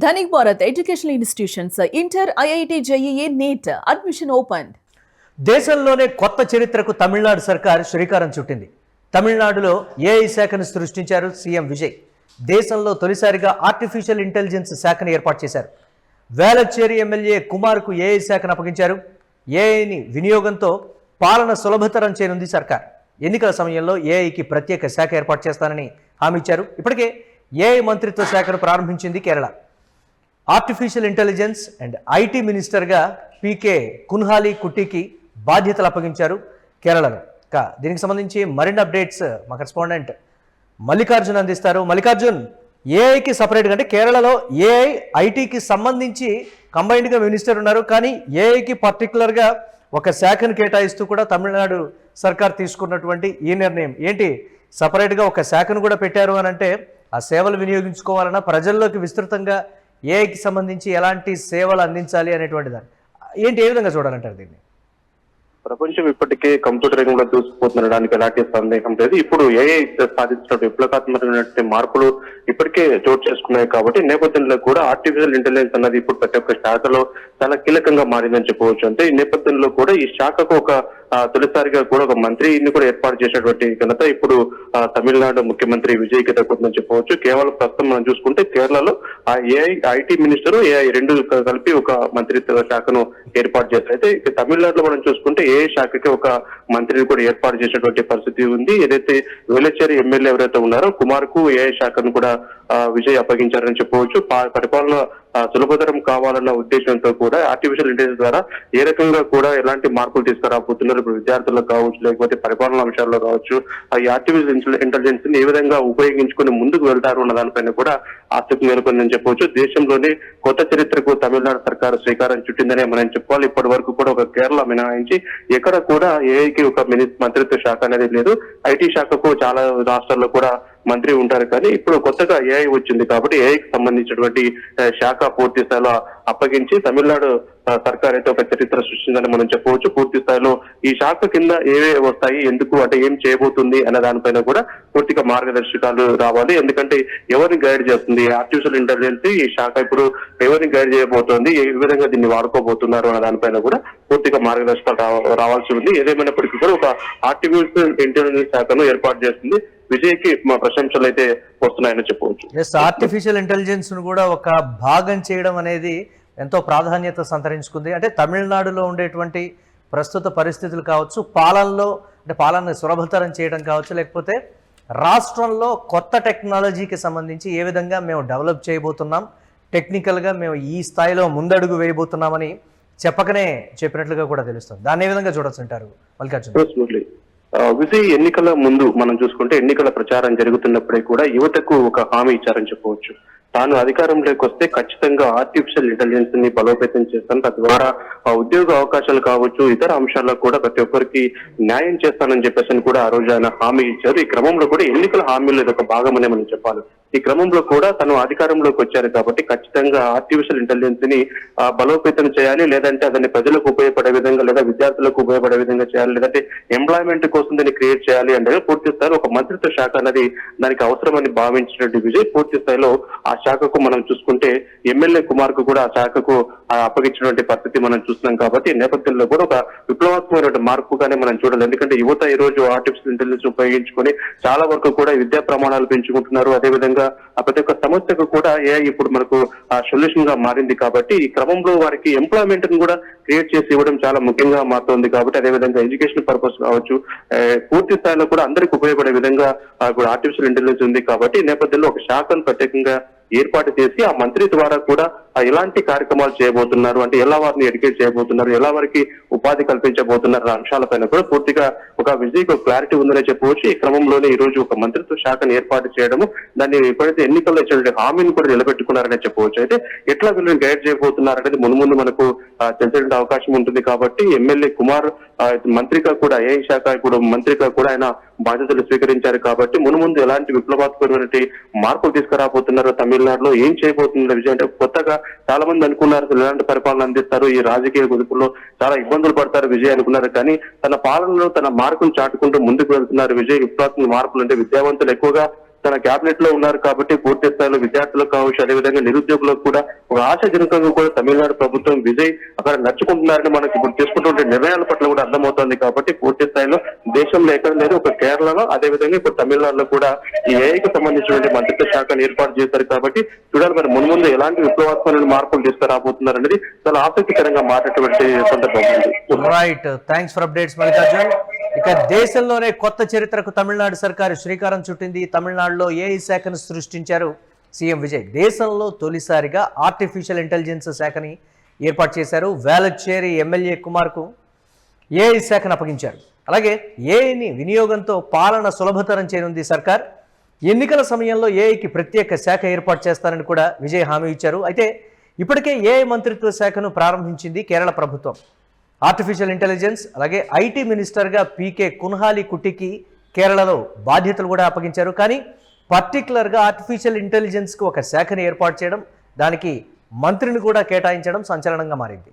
Dhanik Bharat Educational Institutions, Inter, IIT, JEE, NEET, admission opened. దేశంలోనే కొత్త చరిత్రకు తమిళనాడు సర్కార్ శ్రీకారం చుట్టింది. తమిళనాడులో ఏఐ శాఖను సృష్టించారు సీఎం విజయ్. దేశంలో తొలిసారిగా ఆర్టిఫిషియల్ ఇంటెలిజెన్స్ శాఖను ఏర్పాటు చేశారు. వేలచ్చేరి ఎమ్మెల్యే కుమార్కు ఏఐ శాఖను అప్పగించారు. ఏఐని వినియోగంతో పాలన సులభతరం చేయనుంది సర్కార్. ఎన్నికల సమయంలో ఏఐకి ప్రత్యేక శాఖ ఏర్పాటు చేస్తానని హామీ ఇచ్చారు. ఇప్పటికే ఏఐ మంత్రిత్వ శాఖను ప్రారంభించింది Kerala. Artificial intelligence and IT మినిస్టర్గా పీకే కున్హాలి కుట్టికి బాధ్యతలు అప్పగించారు కేరళలో. దీనికి సంబంధించి మరిన్ని అప్డేట్స్ మా కరెస్పాండెంట్ మల్లికార్జున్ అందిస్తారు. మల్లికార్జున్, ఏఐకి సపరేట్గా అంటే కేరళలో ఏఐ ఐటీకి సంబంధించి కంబైన్డ్గా మినిస్టర్ ఉన్నారు, కానీ ఏఐకి పర్టికులర్గా ఒక శాఖను కేటాయిస్తూ కూడా తమిళనాడు సర్కార్ తీసుకున్నటువంటి ఈ నిర్ణయం ఏంటి? సపరేట్గా ఒక శాఖను కూడా పెట్టారు అని అంటే ఆ సేవలు వినియోగించుకోవాలన్నా ప్రజల్లోకి విస్తృతంగా ఏఐకి సంబంధించి ఎలాంటి సేవలు అందించాలి అనేటువంటి దాన్ని ఏంటి, ఏ విధంగా చూడాలంటారు దీన్ని? ప్రపంచం ఇప్పటికే కంప్యూటర్ రంగంలో దూసుకుపోతుండడానికి ఎలాంటి సందేహం లేదు. ఇప్పుడు ఏఐ సాధించిన విప్లవాత్మకమైనటువంటి మార్పులు ఇప్పటికే చోటు చేసుకున్నాయి కాబట్టి నేపథ్యంలో కూడా ఆర్టిఫిషియల్ ఇంటెలిజెన్స్ అన్నది ఇప్పుడు ప్రతి ఒక్క శాఖలో చాలా కీలకంగా మారిందని చెప్పవచ్చు. అంటే ఈ నేపథ్యంలో కూడా ఈ శాఖకు ఒక తొలిసారిగా కూడా ఒక మంత్రిని కూడా ఏర్పాటు చేసినటువంటి ఘనత ఇప్పుడు తమిళనాడు ముఖ్యమంత్రి విజయ్కి దక్కుతుందని చెప్పవచ్చు. కేవలం ప్రస్తుతం మనం చూసుకుంటే కేరళలో ఆ ఏఐ ఐటీ మినిస్టర్ ఏఐ రెండు కలిపి ఒక మంత్రిత్వ శాఖను ఏర్పాటు చేశారు. అయితే తమిళనాడులో మనం చూసుకుంటే ఏఐ శాఖకి ఒక మంత్రిని కూడా ఏర్పాటు చేసినటువంటి పరిస్థితి ఉంది. ఏదైతే వేలచ్చేరి ఎమ్మెల్యే ఎవరైతే ఉన్నారో కుమార్కు ఏఐ శాఖను కూడా విజయ్ అప్పగించారని చెప్పవచ్చు. పరిపాలన సులభతరం కావాలన్న ఉద్దేశంతో కూడా ఆర్టిఫిషియల్ ఇంటెలిజెన్స్ ద్వారా ఏ రకంగా కూడా ఎలాంటి మార్పులు తీసుకురాబోతున్నారు, ఇప్పుడు విద్యార్థులకు కావచ్చు లేకపోతే పరిపాలన అంశాల్లో కావచ్చు, ఈ ఆర్టిఫిషియల్ ఇంటెలిజెన్స్ ని ఏ విధంగా ఉపయోగించుకుని ముందుకు వెళ్తారు అన్న దానిపైన కూడా ఆసక్తి నెలకొందని చెప్పవచ్చు. దేశంలోనే కొత్త చరిత్రకు తమిళనాడు సర్కారు శ్రీకారం చుట్టిందనే మనం చెప్పుకోవాలి. ఇప్పటి వరకు కూడా ఒక కేరళ మినహాయించి ఎక్కడ కూడా ఏఐకి ఒక మంత్రిత్వ శాఖ అనేది లేదు. ఐటీ శాఖకు చాలా రాష్ట్రాల్లో కూడా మంత్రి ఉంటారు, కానీ ఇప్పుడు కొత్తగా ఏఐ వచ్చింది కాబట్టి ఏఐకి సంబంధించినటువంటి శాఖ పూర్తి స్థాయిలో అప్పగించి తమిళనాడు సర్కార్ అయితే ఒక చరిత్ర సృష్టిందని మనం చెప్పవచ్చు. పూర్తి స్థాయిలో ఈ శాఖ కింద ఏవే వస్తాయి, ఎందుకు అంటే ఏం చేయబోతుంది అనే దానిపైన కూడా పూర్తిగా మార్గదర్శకాలు రావాలి. ఎందుకంటే ఎవరిని గైడ్ చేస్తుంది ఆర్టిఫిషియల్ ఇంటెలిజెన్స్, ఈ శాఖ ఇప్పుడు ఎవరిని గైడ్ చేయబోతోంది, ఏ విధంగా దీన్ని వాడుకోబోతున్నారు అనే దానిపైన కూడా పూర్తిగా మార్గదర్శకాలు రావాల్సి ఉంది. ఏదేమైనప్పటికీ కూడా ఒక ఆర్టిఫిషియల్ ఇంటెలిజెన్స్ శాఖను ఏర్పాటు చేస్తుంది. విజయ్కి మా ప్రశంసలు అయితే వస్తున్నాయని చెప్పవచ్చు. ఆర్టిఫిషియల్ ఇంటెలిజెన్స్ ను కూడా ఒక భాగం చేయడం అనేది ఎంతో ప్రాధాన్యత సంతరించుకుంది. అంటే తమిళనాడులో ఉండేటువంటి ప్రస్తుత పరిస్థితులు కావచ్చు, పాలన సులభతరం చేయడం కావచ్చు, లేకపోతే రాష్ట్రంలో కొత్త టెక్నాలజీకి సంబంధించి ఏ విధంగా మేము డెవలప్ చేయబోతున్నాం, టెక్నికల్గా మేము ఈ స్థాయిలో ముందడుగు వేయబోతున్నామని చెప్పకనే చెప్పినట్లుగా కూడా తెలుస్తుంది. దాన్ని ఏ విధంగా చూడొచ్చు అంటారు మల్లికార్జున? విజయ్ ఎన్నికల ముందు మనం చూసుకుంటే ఎన్నికల ప్రచారం జరుగుతున్నప్పుడే కూడా యువతకు ఒక హామీ ఇచ్చారని చెప్పవచ్చు. తాను అధికారంలోకి వస్తే ఖచ్చితంగా ఆర్టిఫిషియల్ ఇంటెలిజెన్స్ ని బలోపేతం చేస్తాను, తద్వారా ఉద్యోగ అవకాశాలు కావచ్చు ఇతర అంశాల్లో కూడా ప్రతి ఒక్కరికి న్యాయం చేస్తానని చెప్పేసి కూడా ఆ రోజు ఆయన హామీ ఇచ్చారు. ఈ క్రమంలో కూడా ఎన్నికల హామీలు ఒక భాగం అనే మనం చెప్పాలి. ఈ క్రమంలో కూడా తను అధికారంలోకి వచ్చారు కాబట్టి ఖచ్చితంగా ఆర్టిఫిషియల్ ఇంటెలిజెన్స్ ని బలోపేతం చేయాలి, లేదంటే అదాన్ని ప్రజలకు ఉపయోగపడే విధంగా లేదా విద్యార్థులకు ఉపయోగపడే విధంగా చేయాలి, లేదంటే ఎంప్లాయ్మెంట్ కోసం దాన్ని క్రియేట్ చేయాలి అంటే పూర్తి స్థాయిలో ఒక మంత్రిత్వ శాఖ అనేది దానికి అవసరమని భావించినట్టు విజయ్ పూర్తి స్థాయిలో ఆ శాఖకు మనం చూసుకుంటే ఎమ్మెల్యే కుమార్ కు కూడా ఆ శాఖకు అప్పగించినటువంటి పరిస్థితి మనం చూస్తున్నాం. కాబట్టి నేపథ్యంలో కూడా ఒక విప్లవాత్మకమైన మార్పుగానే మనం చూడాలి. ఎందుకంటే యువత ఈ రోజు ఆర్టిఫిషియల్ ఇంటెలిజెన్స్ ఉపయోగించుకొని చాలా వరకు కూడా విద్యా ప్రమాణాలు పెంచుకుంటున్నారు. అదేవిధంగా ప్రతి ఒక్క సమస్యకు కూడా ఏఐ ఇప్పుడు మనకు సొల్యూషన్ గా మారింది. కాబట్టి ఈ క్రమంలో వారికి ఎంప్లాయ్మెంట్ ను కూడా క్రియేట్ చేసి ఇవ్వడం చాలా ముఖ్యంగా మారుతోంది. కాబట్టి అదేవిధంగా ఎడ్యుకేషన్ పర్పస్ కావచ్చు పూర్తి స్థాయిలో కూడా అందరికి ఉపయోగపడే విధంగా కూడా ఆర్టిఫిషియల్ ఇంటెలిజెన్స్ ఉంది. కాబట్టి ఈ నేపథ్యంలో ఒక శాఖను ప్రత్యేకంగా ఏర్పాటు చేసి ఆ మంత్రి ద్వారా కూడా ఎలాంటి కార్యక్రమాలు చేయబోతున్నారు, అంటే ఎలా వారిని ఎడ్యుకేట్ చేయబోతున్నారు, ఎలా వారికి ఉపాధి కల్పించబోతున్నారు అంశాలపైన కూడా పూర్తిగా ఒక విజయ్కి ఒక క్లారిటీ ఉందనే చెప్పవచ్చు. ఈ క్రమంలోనే ఈ రోజు ఒక మంత్రిత్వ శాఖను ఏర్పాటు చేయడము, దాన్ని ఎప్పుడైతే ఎన్నికల్లో ఇచ్చిన హామీని కూడా నిలబెట్టుకున్నారనే చెప్పవచ్చు. అయితే ఎట్లా వీళ్ళని గైడ్ చేయబోతున్నారనేది ముందు మనకు తెలిసే అవకాశం ఉంటుంది. కాబట్టి ఎమ్మెల్యే కుమార్ మంత్రిగా కూడా ఏఐ శాఖ ఇప్పుడు మంత్రిగా కూడా ఆయన బాధ్యతలు స్వీకరించారు. కాబట్టి ముందు ఎలాంటి విప్లవాత్మకమైన మార్పులు తీసుకురాబోతున్నారో తమిళనాడులో, ఏం చేయబోతున్నారు విజయ్ అంటే కొత్తగా చాలా మంది అనుకున్నారు ఎలాంటి పరిపాలన అందిస్తారు, ఈ రాజకీయ గురుకుల్లో చాలా ఇబ్బందులు పడతారు విజయ్ అనుకున్నారు. కానీ తన పాలనలో తన మార్పును చాటుకుంటూ ముందుకు వెళ్తున్నారు విజయ్. విప్లవాత్మక మార్పులు అంటే విద్యావంతులు ఎక్కువగా తన కేబినెట్ లో ఉన్నారు కాబట్టి పూర్తి స్థాయిలో విద్యార్థులకు కావచ్చు, అదేవిధంగా నిరుద్యోగులకు కూడా ఒక ఆశాజనకంగా కూడా తమిళనాడు ప్రభుత్వం విజయ్ అక్కడ నడుచుకుంటున్నారని మనకి ఇప్పుడు తీసుకుంటుంటే నిర్ణయాల పట్ల కూడా అర్థమవుతోంది. కాబట్టి పూర్తి స్థాయిలో దేశంలో ఎక్కడ లేదు, ఒక కేరళలో అదేవిధంగా ఇప్పుడు తమిళనాడులో కూడా ఈ ఏఐకి సంబంధించినటువంటి మంత్రిత్వ శాఖను ఏర్పాటు చేశారు. కాబట్టి చూడాలి మరి మున్ముందు ఎలాంటి విప్లవాత్మక మార్పులు తీసుకురాబోతున్నారు అనేది చాలా ఆసక్తికరంగా మారేటువంటి సందర్భం ఉంది. Right, thanks for updates Mallikarjun. ఇక దేశంలోనే కొత్త చరిత్రకు తమిళనాడు సర్కారు శ్రీకారం చుట్టింది. తమిళనాడులో ఏఐ శాఖను సృష్టించారు సీఎం విజయ్. దేశంలో తొలిసారిగా ఆర్టిఫిషియల్ ఇంటెలిజెన్స్ శాఖని ఏర్పాటు చేశారు. వేలచ్చేరి ఎమ్మెల్యే కుమార్కు ఏఐ శాఖను అప్పగించారు. అలాగే ఏఐని వినియోగంతో పాలన సులభతరం చేయనుంది సర్కార్. ఎన్నికల సమయంలో ఏఐకి ప్రత్యేక శాఖ ఏర్పాటు చేస్తారని కూడా విజయ్ హామీ ఇచ్చారు. అయితే ఇప్పటికే ఏఐ మంత్రిత్వ శాఖను ప్రారంభించింది కేరళ ప్రభుత్వం. ఆర్టిఫిషియల్ ఇంటెలిజెన్స్ అలాగే ఐటీ మినిస్టర్గా పీకే కున్హాలి కుట్టికి కేరళలో బాధ్యతలు కూడా అప్పగించారు. కానీ పర్టికులర్గా ఆర్టిఫిషియల్ ఇంటెలిజెన్స్కి ఒక శాఖను ఏర్పాటు చేయడం, దానికి మంత్రిని కూడా కేటాయించడం సంచలనంగా మారింది.